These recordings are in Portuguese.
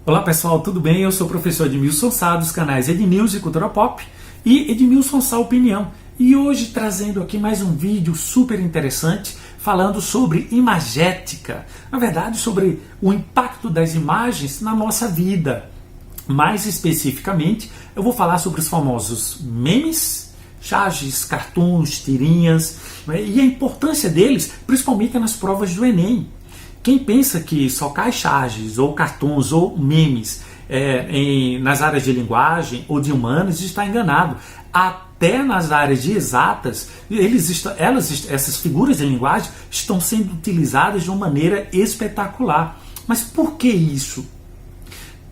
Olá pessoal, tudo bem? Eu sou o professor Edmilson Sá dos canais Ednews e Cultura Pop e Edmilson Sá Opinião. E hoje trazendo aqui mais um vídeo super interessante falando sobre imagética, na verdade sobre o impacto das imagens na nossa vida. Mais especificamente, eu vou falar sobre os famosos memes, charges, cartoons, tirinhas, né, e a importância deles, principalmente nas provas do Enem. Quem pensa que só cai charges, ou cartoons, ou memes nas áreas de linguagem ou de humanas está enganado. Até nas áreas de exatas, essas figuras de linguagem estão sendo utilizadas de uma maneira espetacular. Mas por que isso?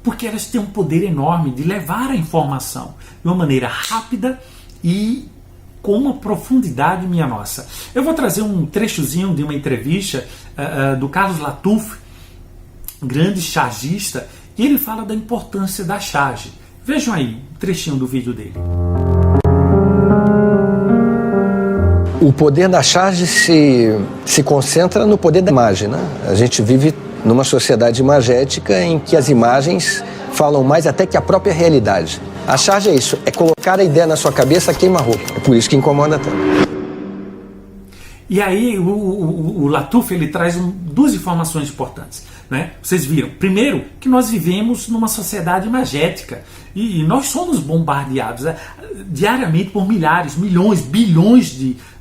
Porque elas têm um poder enorme de levar a informação de uma maneira rápida e com uma profundidade minha nossa. Eu vou trazer um trechozinho de uma entrevista do Carlos Latuf, grande chargista, e ele fala da importância da charge. Vejam aí um trechinho do vídeo dele. O poder da charge se concentra no poder da imagem, né? A gente vive numa sociedade imagética em que as imagens falam mais até que a própria realidade. A charge é isso, é colocar a ideia na sua cabeça queima-roupa. É por isso que incomoda tanto. E aí o Latuf ele traz duas informações importantes, né? Vocês viram, primeiro, que nós vivemos numa sociedade imagética e nós somos bombardeados diariamente por milhares, milhões, bilhões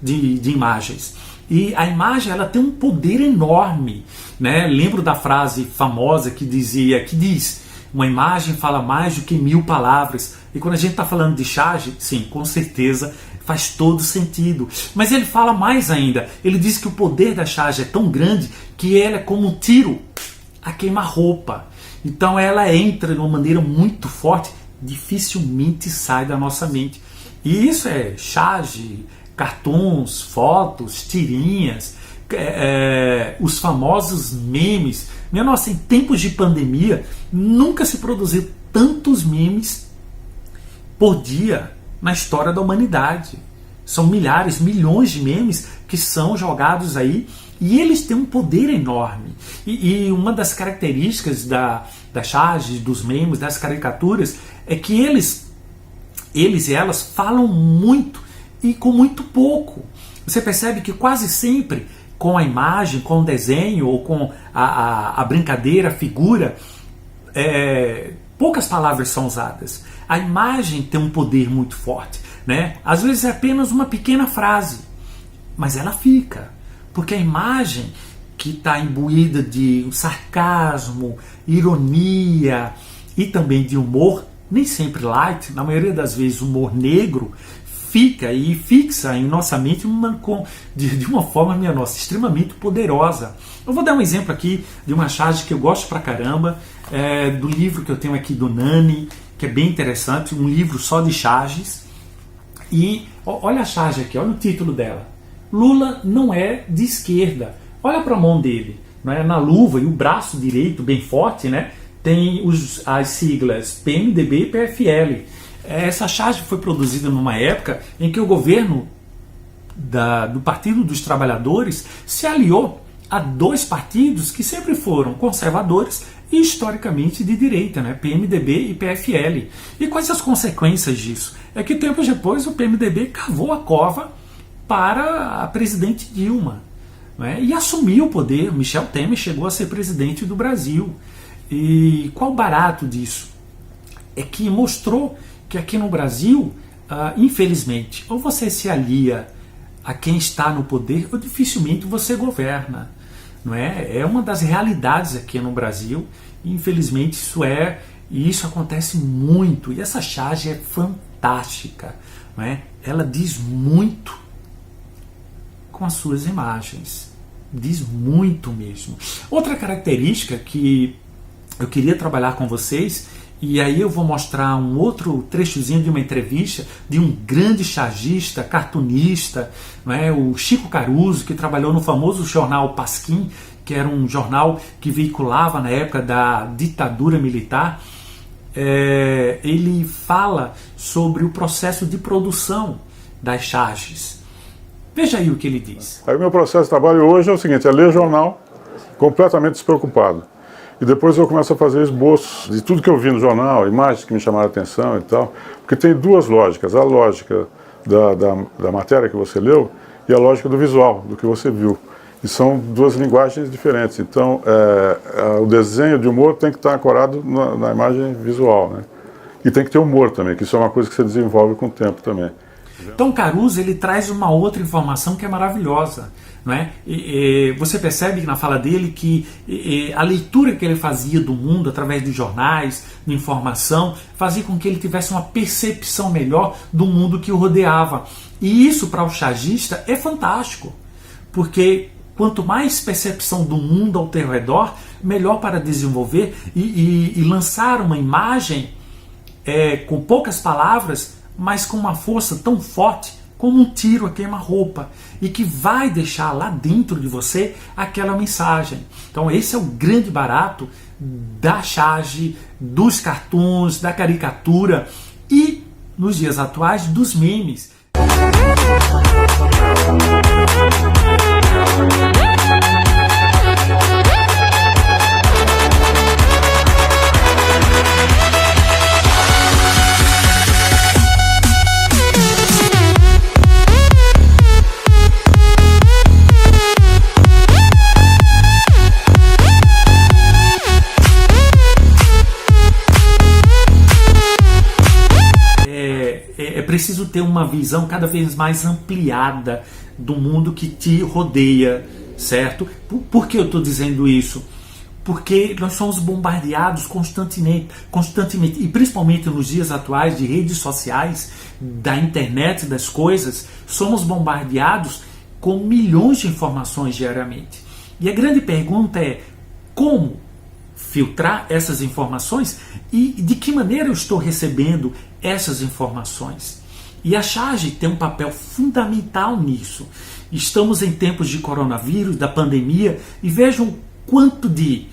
de imagens. E a imagem ela tem um poder enorme, né? Lembro da frase famosa que diz: uma imagem fala mais do que 1000 palavras. E quando a gente está falando de charge, sim, com certeza faz todo sentido. Mas ele fala mais ainda. Ele diz que o poder da charge é tão grande que ela é como um tiro a queima-roupa. Então ela entra de uma maneira muito forte, dificilmente sai da nossa mente. E isso é charge, cartoons, fotos, tirinhas, os famosos memes. Minha nossa, em tempos de pandemia, nunca se produziu tantos memes por dia na história da humanidade. São milhares, milhões de memes que são jogados aí e eles têm um poder enorme. E uma das características da charge, dos memes, das caricaturas, é que eles e elas falam muito e com muito pouco. Você percebe que quase sempre com a imagem, com o desenho ou com a brincadeira, a figura, poucas palavras são usadas. A imagem tem um poder muito forte, né? Às vezes é apenas uma pequena frase, mas ela fica, porque a imagem que está imbuída de sarcasmo, ironia e também de humor, nem sempre light, na maioria das vezes humor negro, fica e fixa em nossa mente de uma forma, minha nossa, extremamente poderosa. Eu vou dar um exemplo aqui de uma charge que eu gosto pra caramba, do livro que eu tenho aqui do Nani, que é bem interessante, um livro só de charges. E olha a charge aqui, olha o título dela. Lula não é de esquerda. Olha para a mão dele, né? Na luva e o braço direito bem forte, né? Tem as siglas PMDB e PFL. Essa charge foi produzida numa época em que o governo do Partido dos Trabalhadores se aliou a dois partidos que sempre foram conservadores e historicamente de direita, né? PMDB e PFL. E quais as consequências disso? É que tempos depois o PMDB cavou a cova para a presidente Dilma, né? E assumiu o poder. Michel Temer chegou a ser presidente do Brasil. E qual o barato disso? É que mostrou que aqui no Brasil, infelizmente, ou você se alia a quem está no poder, ou dificilmente você governa. Não é? É uma das realidades aqui no Brasil, e infelizmente isso acontece muito, e essa charge é fantástica. Não é? Ela diz muito com as suas imagens, diz muito mesmo. Outra característica que eu queria trabalhar com vocês, e aí eu vou mostrar um outro trechozinho de uma entrevista de um grande chargista, cartunista, né, o Chico Caruso, que trabalhou no famoso jornal Pasquim, que era um jornal que veiculava na época da ditadura militar. Ele fala sobre o processo de produção das charges. Veja aí o que ele diz. Aí o meu processo de trabalho hoje é o seguinte, é ler jornal completamente despreocupado. e depois eu começo a fazer esboços de tudo que eu vi no jornal, imagens que me chamaram a atenção e tal, porque tem duas lógicas, a lógica da matéria que você leu e a lógica do visual, do que você viu. E são duas linguagens diferentes, então o desenho de humor tem que estar ancorado na imagem visual, né? E tem que ter humor também, que isso é uma coisa que você desenvolve com o tempo também. Então Caruso, ele traz uma outra informação que é maravilhosa, não é? Você percebe na fala dele que a leitura que ele fazia do mundo através dos jornais, de informação, fazia com que ele tivesse uma percepção melhor do mundo que o rodeava. E isso para o chargista é fantástico, porque quanto mais percepção do mundo ao teu redor, melhor para desenvolver e lançar uma imagem com poucas palavras, mas com uma força tão forte como um tiro a queima-roupa, e que vai deixar lá dentro de você aquela mensagem. Então esse é o grande barato da charge, dos cartoons, da caricatura e, nos dias atuais, dos memes. É preciso ter uma visão cada vez mais ampliada do mundo que te rodeia, certo? Por que eu estou dizendo isso? Porque nós somos bombardeados constantemente, e principalmente nos dias atuais de redes sociais, da internet das coisas, somos bombardeados com milhões de informações diariamente. E a grande pergunta é como filtrar essas informações e de que maneira eu estou recebendo essas informações. E a charge tem um papel fundamental nisso. Estamos em tempos de coronavírus, da pandemia, e vejam quanto de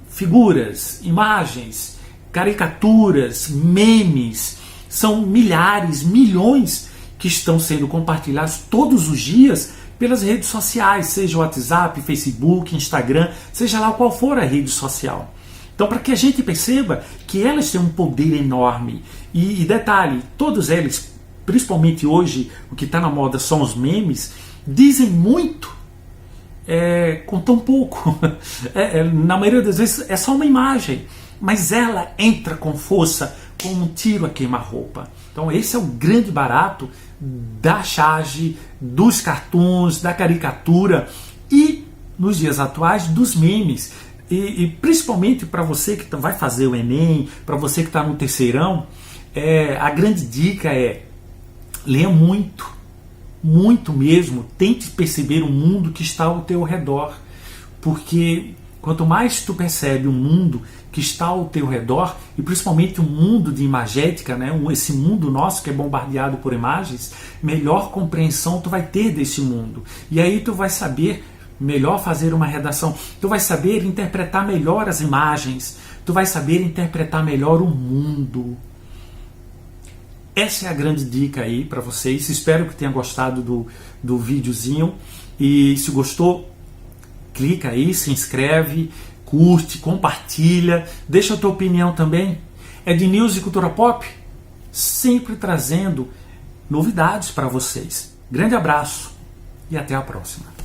figuras, imagens, caricaturas, memes, são milhares, milhões que estão sendo compartilhados todos os dias pelas redes sociais, seja o WhatsApp, Facebook, Instagram, seja lá qual for a rede social. Então, para que a gente perceba que elas têm um poder enorme. E detalhe, todos eles, principalmente hoje, o que está na moda são os memes, dizem muito com tão pouco. Na maioria das vezes é só uma imagem, mas ela entra com força, como um tiro a queima-roupa. Então esse é o grande barato da charge, dos cartoons, da caricatura e, nos dias atuais, dos memes. E principalmente para você que vai fazer o Enem, para você que está no terceirão, a grande dica é: leia muito, muito mesmo. Tente perceber o mundo que está ao teu redor, porque quanto mais tu percebe o mundo que está ao teu redor, e principalmente o mundo de imagética, né, esse mundo nosso que é bombardeado por imagens, melhor compreensão tu vai ter desse mundo. E aí tu vai saber melhor fazer uma redação, tu vai saber interpretar melhor as imagens, tu vai saber interpretar melhor o mundo. Essa é a grande dica aí para vocês. Espero que tenham gostado do videozinho, e se gostou, clica aí, se inscreve, curte, compartilha, deixa a tua opinião também. Ednews e Cultura Pop, sempre trazendo novidades para vocês. Grande abraço e até a próxima.